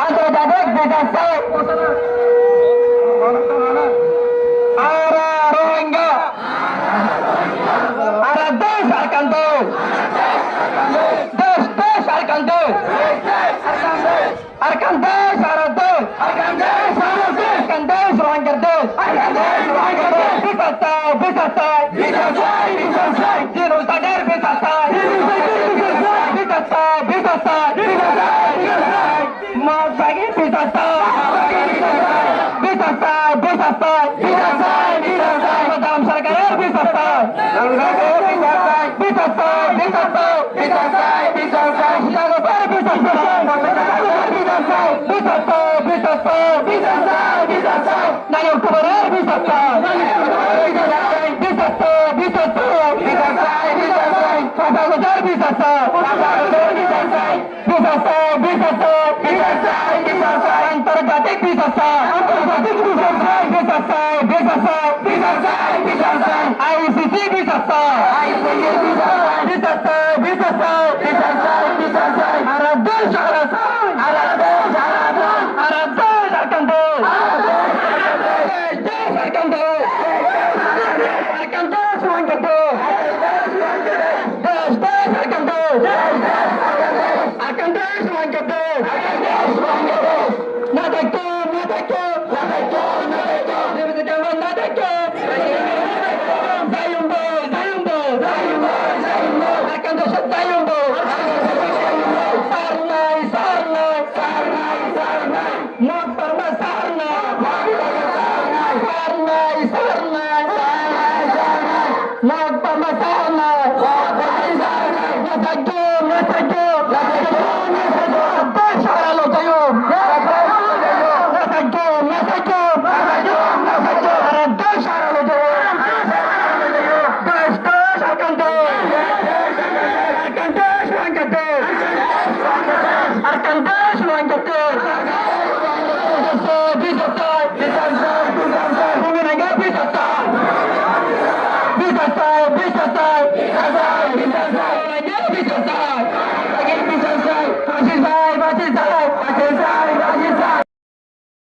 আন্তর্জাতিক বিকাশ ara Rohingya ara desh arkan desh arkan desh arkan desh ara desh Rohingya desh bisasai genocide bisasai Mafagi bisasai Madam Sarkar bisasai Nani Oktober bisasai Antarjatik bisasai ICC bisasai Arab desh